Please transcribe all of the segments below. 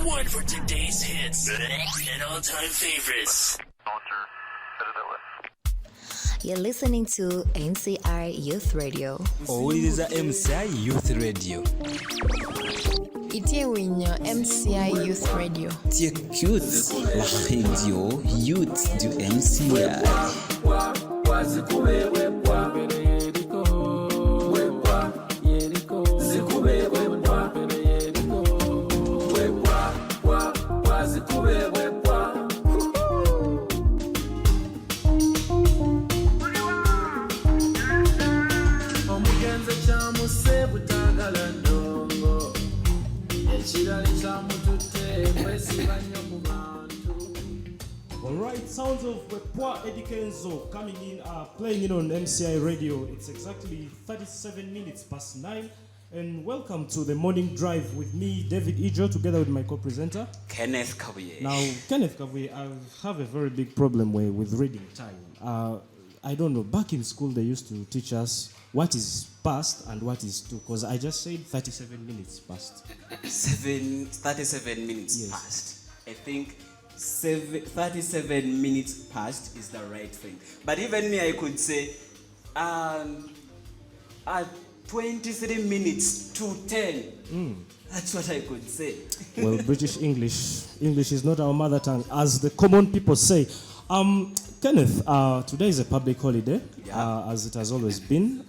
one for today's hits and all-time favorites. You're listening to NCR Youth Radio. Owuliriza MCI Youth Radio. Itie winyo MCI Youth Radio. Tie cute la radio Youth du MCI. Alright, sounds of Wepwa Edikenzo coming in, playing in on MCI Radio. It's exactly 37 minutes past 9. And welcome to the morning drive with me, David Ijo, together with my co-presenter, Kenneth Kabuye. Now, Kenneth Kabuye, I have a very big problem with reading time. I don't know, back in school they used to teach us what is past and what is to, because I just said 37 minutes past. 37 minutes Yes. past. I think 37 minutes past is the right thing. But even me, I could say 23 minutes to 10. That's what I could say. Well, British English is not our mother tongue, as the common people say. Kenneth, today is a public holiday, as it has always been.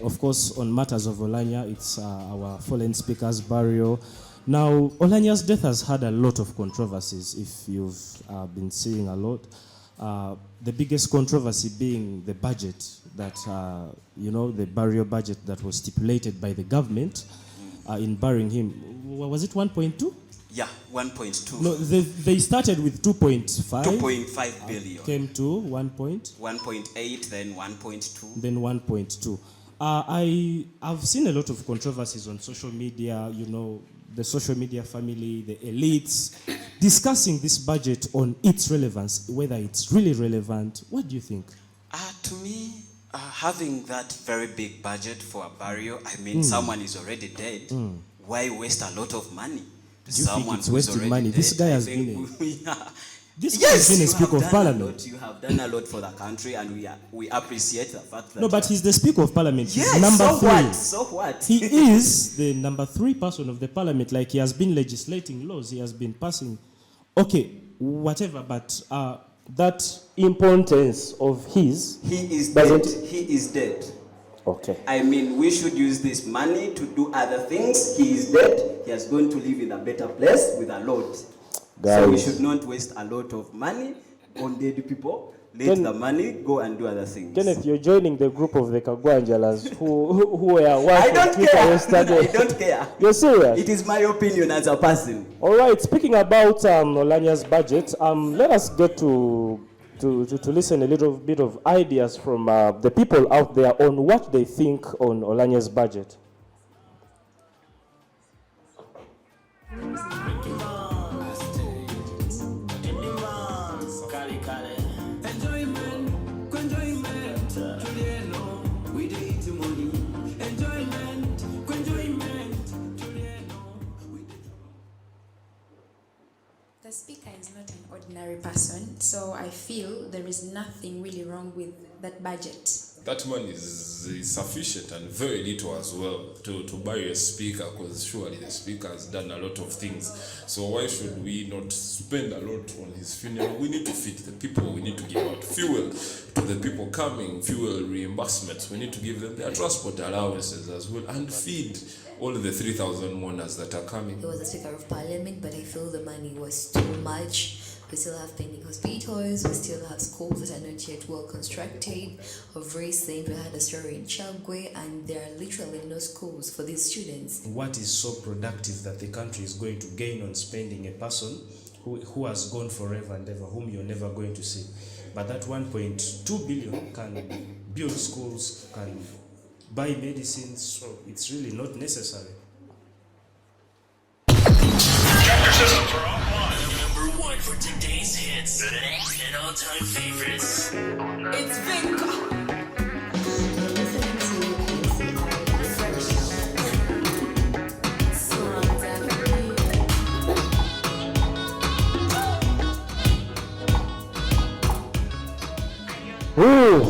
Of course, on matters of Olanya, it's our fallen speaker's burial. Now, Olanya's death has had a lot of controversies, if you've been seeing a lot. The biggest controversy being the budget that, the burial budget that was stipulated by the government in burying him. Was it 1.2? Yeah, 1.2. No, they started with 2.5. 2.5 billion. Came to 1.8, then 1.2. Then 1.2. I've seen a lot of controversies on social media, the social media family, the elites, discussing this budget on its relevance, whether it's really relevant. What do you think? To me, having that very big budget for a burial, I mean, someone is already dead. Why waste a lot of money? Do you think it's wasting money? This guy has been This yes, has been a Speaker of Parliament. You have done a lot for the country, and we appreciate the fact that. No, but he's the Speaker of Parliament. He's yes, number so 3. what? So what? He is the number 3 person of the Parliament. Like, he has been legislating laws. He has been passing. Okay, whatever. But that importance of his. He is dead. He is dead. Okay. I mean, we should use this money to do other things. He is dead. He has gone to live in a better place with a Lord. Guys. So we should not waste a lot of money on dead people. Let the money go and do other things. Kenneth, you're joining the group of the Kagwanjalas who were working. I don't care. I don't care. You're serious? It is my opinion as a person. All right. Speaking about Olanya's budget, let us get to listen a little bit of ideas from the people out there on what they think on Olanya's budget. The speaker is not an ordinary person, so I feel there is nothing really wrong with that budget. That money is sufficient and very little as well to bury a speaker, because surely the speaker has done a lot of things. So why should we not spend a lot on his funeral? We need to feed the people. We need to give out fuel to the people coming, fuel reimbursements. We need to give them their transport allowances as well, and feed all the 3,000 mourners that are coming. He was the Speaker of Parliament, but I feel the money was too much. We still have pending hospitals, we still have schools that are not yet well constructed. Of recent, we had a story in Chagwe, and there are literally no schools for these students. What is so productive that the country is going to gain on spending a person who has gone forever and ever, whom you're never going to see? But that 1.2 billion can build schools, can buy medicines, so it's really not necessary. Chapter systems are offline. Number 1 for today's hits and all-time favorites. It's Vinca.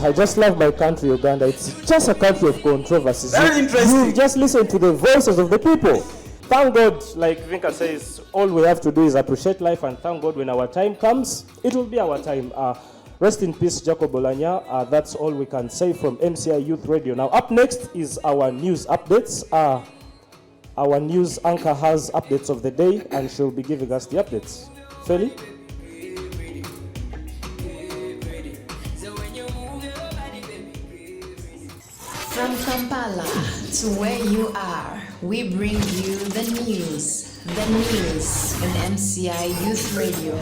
I just love my country, Uganda. It's just a country of controversies. Very interesting. You just listen to the voices of the people. Thank God, like Vinka says, all we have to do is appreciate life, and thank God when our time comes, it will be our time. Rest in peace, Jacob Olanya. That's all we can say from MCI Youth Radio. Now, up next is our news updates. Our news anchor has updates of the day, and she'll be giving us the updates. Feli? From Kampala to where you are, we bring you the news. The news on MCI Youth Radio.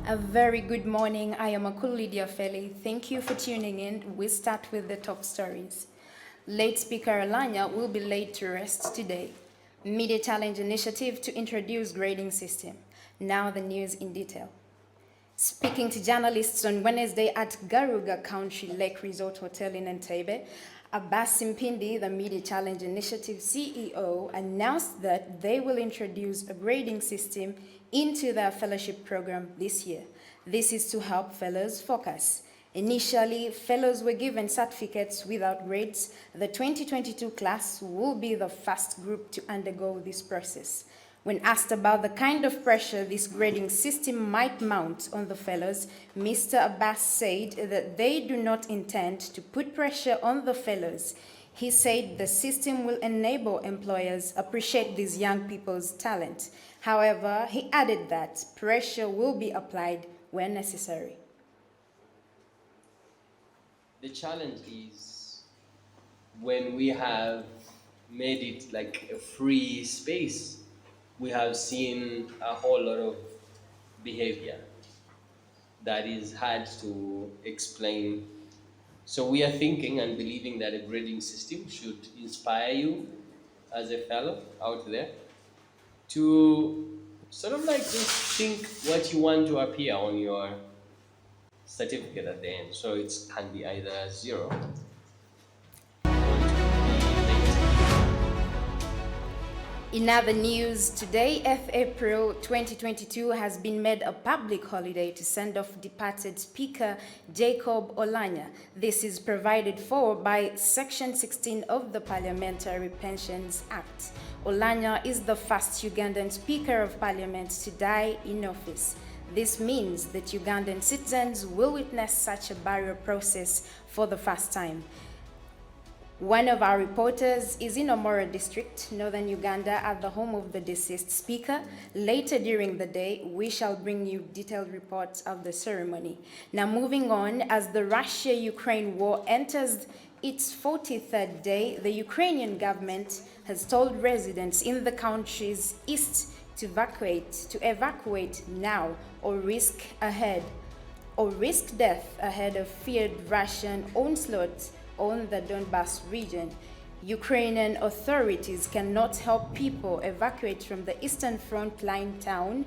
A very good morning. I am Akulu Lydia Feli. Thank you for tuning in. We start with the top stories. Late Speaker Olanya will be laid to rest today. Media Challenge Initiative to introduce grading system. Now the news in detail. Speaking to journalists on Wednesday at Garuga Country Lake Resort Hotel in Entebbe, Abbas Simpindi, the Media Challenge Initiative CEO, announced that they will introduce a grading system into their fellowship program this year. This is to help fellows focus. Initially, fellows were given certificates without grades. The 2022 class will be the first group to undergo this process. When asked about the kind of pressure this grading system might mount on the fellows, Mr. Abbas said that they do not intend to put pressure on the fellows. He said the system will enable employers appreciate these young people's talent. However, he added that pressure will be applied when necessary. The challenge is when we have made it like a free space, we have seen a whole lot of behavior that is hard to explain. So we are thinking and believing that a grading system should inspire you as a fellow out there to sort of like just think what you want to appear on your certificate at the end. So it can be either 0 or it can be negative. In other news, today, 8th April 2022 has been made a public holiday to send off departed Speaker Jacob Olanya. This is provided for by Section 16 of the Parliamentary Pensions Act. Olanya is the first Ugandan Speaker of Parliament to die in office. This means that Ugandan citizens will witness such a burial process for the first time. One of our reporters is in Omoro district, northern Uganda, at the home of the deceased speaker. Later during the day, we shall bring you detailed reports of the ceremony. Now moving on, as the Russia-Ukraine war enters its 43rd day, the Ukrainian government has told residents in the country's east to evacuate now or risk death ahead of feared Russian onslaught on the Donbas region. Ukrainian authorities cannot help people evacuate from the eastern frontline town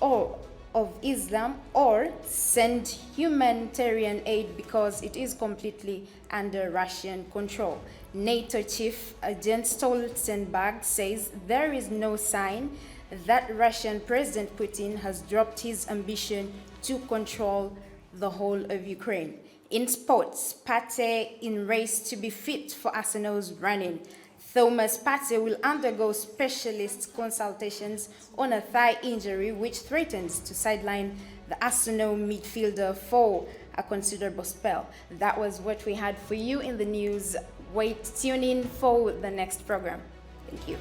of Islam or send humanitarian aid because it is completely under Russian control. NATO chief Jens Stoltenberg says there is no sign that Russian President Putin has dropped his ambition to control the whole of Ukraine. In sports, Partey in race to be fit for Arsenal's running. Thomas Partey will undergo specialist consultations on a thigh injury which threatens to sideline the Arsenal midfielder for a considerable spell. That was what we had for you in the news. Tune in for the next program. Thank you.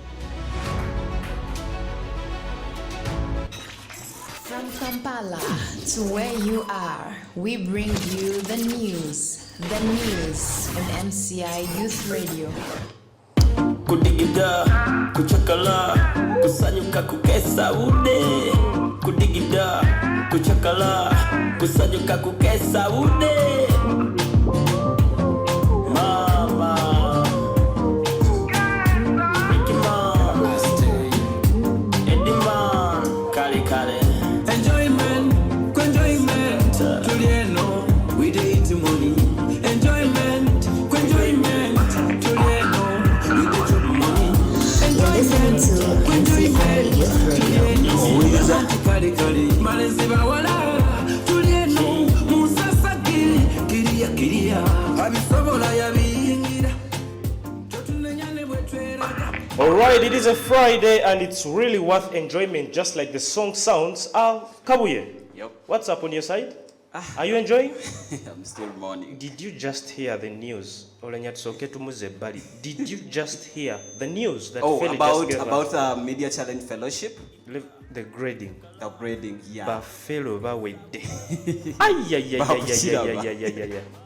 From Kampala to where you are, we bring you the news. The news on MCI Youth Radio. Kudigida, kuchakala, kusanyuka kukesa ude. Kudigida, kuchakala, kusanyuka kukesa ude. Mama, Mickey Mouse, Eddie Mouse. tulieno, we dey eat money. Enjoyment, tulieno, we dey chop money. You're listening to MCFP Radio. Kali kali, malezi bawala, tulieno, musasa kiria, abisobola yabingira. Alright, it is a Friday and it's really worth enjoyment, just like the song sounds. Kabuye, Yep. what's up on your side? Are you enjoying? I'm still mourning. Did you just hear the news? Did you just hear the news that Oh, Feli about just gave us? about Media Challenge Fellowship? The grading. The grading, yeah. Buffalo bawedde. Ay.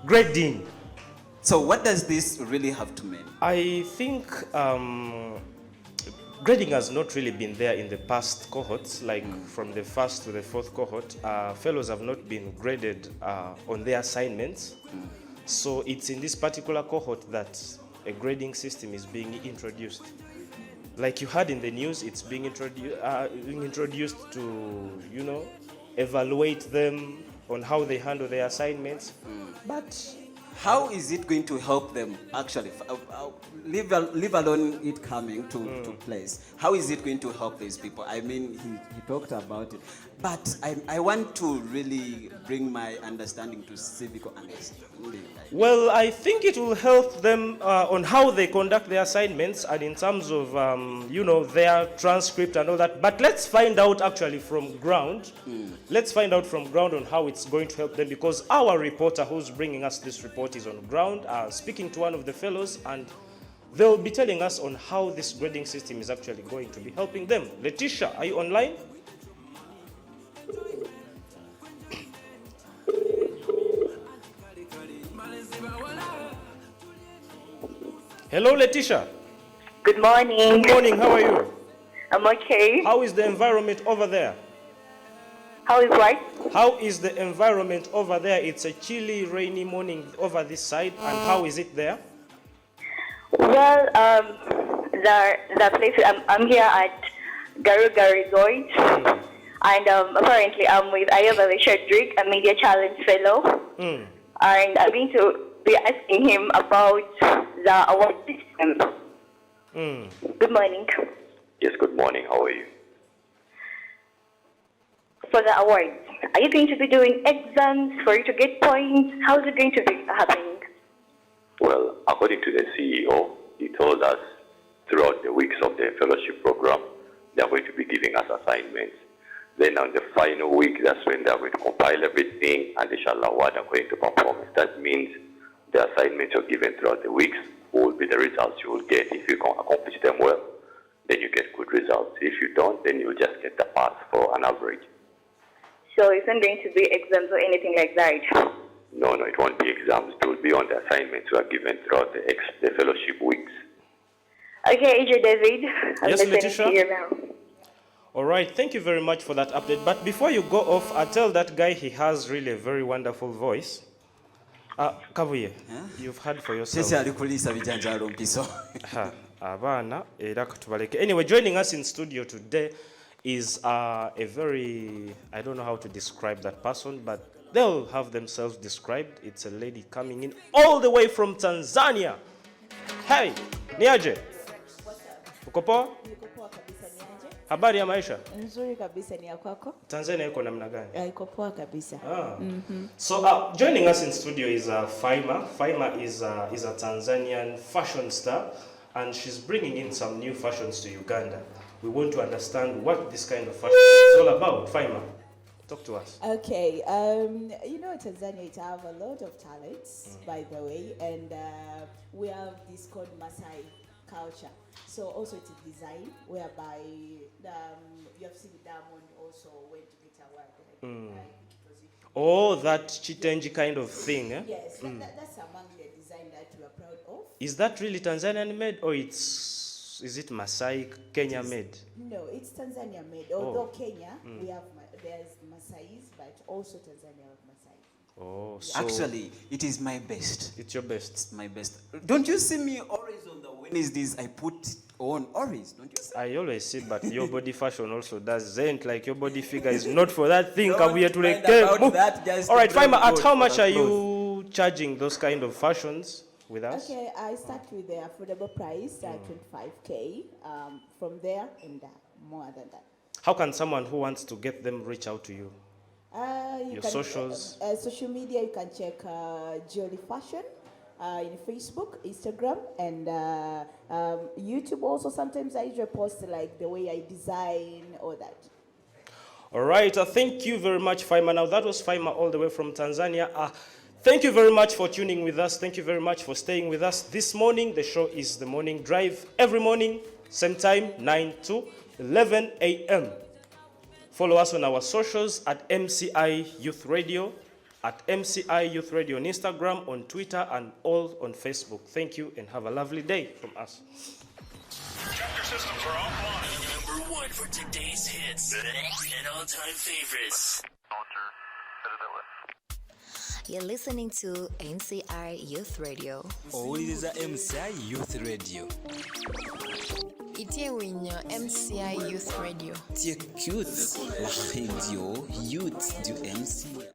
Grading. So what does this really have to mean? I think grading has not really been there in the past cohorts, like from the first to the fourth cohort. Fellows have not been graded on their assignments. So it's in this particular cohort that a grading system is being introduced. Like you heard in the news, it's being introduced to, evaluate them on how they handle their assignments. But How is it going to help them actually? Leave alone it coming to place. How is it going to help these people? I mean, he talked about it, but I want to really bring my understanding to civic understanding. well, I think it will help them on how they conduct their assignments and in terms of, their transcript and all that. But let's find out actually from ground. Let's find out from ground on how it's going to help them, because our reporter who's bringing us this report is on ground, speaking to one of the fellows, and they'll be telling us on how this grading system is actually going to be helping them. Letitia, are you online? Hello, Letitia. Good morning. Good morning. How are you? I'm okay. How is the environment over there? How is what? How is the environment over there? It's a chilly, rainy morning over this side. And how is it there? Well, the place I'm here at Garuga Resort, and apparently I'm with Ayova Richard, a Media Challenge Fellow, and I'm going to be asking him about the award system. Good morning. Yes, good morning. How are you? For the awards, are you going to be doing exams for you to get points? How is it going to be happening? Well, according to the CEO, he told us throughout the weeks of the fellowship program, they are going to be giving us assignments. Then on the final week, that's when they are going to compile everything and they shall award according to performance. That means the assignments are given throughout the weeks will be the results you will get. If you can accomplish them well, then you get good results. If you don't, then you'll just get the pass for an average. So it's not going to be exams or anything like that? No, it won't be exams. It will be on the assignments we are given throughout the fellowship weeks. Okay, AJ David. I'm Yes, listening Letitia? to you now. All right. Thank you very much for that update. But before you go off, I tell that guy he has really a very wonderful voice. Kabuye, you've heard for yourself. Abana era katubaleke. Anyway, joining us in studio today is a very, I don't know how to describe that person, but they'll have themselves described. It's a lady coming in all the way from Tanzania. Hey, niaje? Uko poa? Habari ya maisha? Nzuri kabisa, ni ya kwako? Tanzania iko namna gani? Iko poa kabisa. So joining us in studio is Faima. Faima is a Tanzanian fashion star, and she's bringing in some new fashions to Uganda. We want to understand what this kind of fashion is all about. Faima, talk to us. Okay, Tanzania, it have a lot of talents, by the way, and we have this called Maasai culture. So also it's a design whereby you have seen Diamond also went to get award. Oh, that chitenji kind of thing, eh? Yes, that's among the design that we are proud of. Is that really Tanzanian made, or is it Maasai Kenya made? No, it's Tanzania made. Although Kenya, there's Maasais, but also Tanzania have Maasai. So actually, it is my best. It's your best. It's my best. Don't you see me always on the window? Is this I put on orange, don't you see? I always see, but your body fashion also doesn't. Like your body figure is not for that thing. Come here to like. About that, just All right, bring Faima, at gold how for much the are clothes. you charging those kind of fashions with us? Okay, I start with the affordable price, 25K. From there and more than that. How can someone who wants to get them reach out to you? You Your can, socials? Social media, you can check Jolly Fashion in Facebook, Instagram, and YouTube also. Sometimes I usually post like the way I design, all that. All right, thank you very much, Faima. Now, that was Faima all the way from Tanzania. Thank you very much for tuning with us. Thank you very much for staying with us this morning. The show is The Morning Drive. Every morning, same time, 9 to 11 a.m. Follow us on our socials at MCI Youth Radio, at MCI Youth Radio on Instagram, on Twitter, and all on Facebook. Thank you and have a lovely day from us. Projector systems are offline. Number 1 for today's hits and all-time favorites. You're listening to MCI Youth Radio. Owuliriza MCI Youth Radio. Itiewinyo MCI Youth Radio. Tie cute la radio youth du MCI.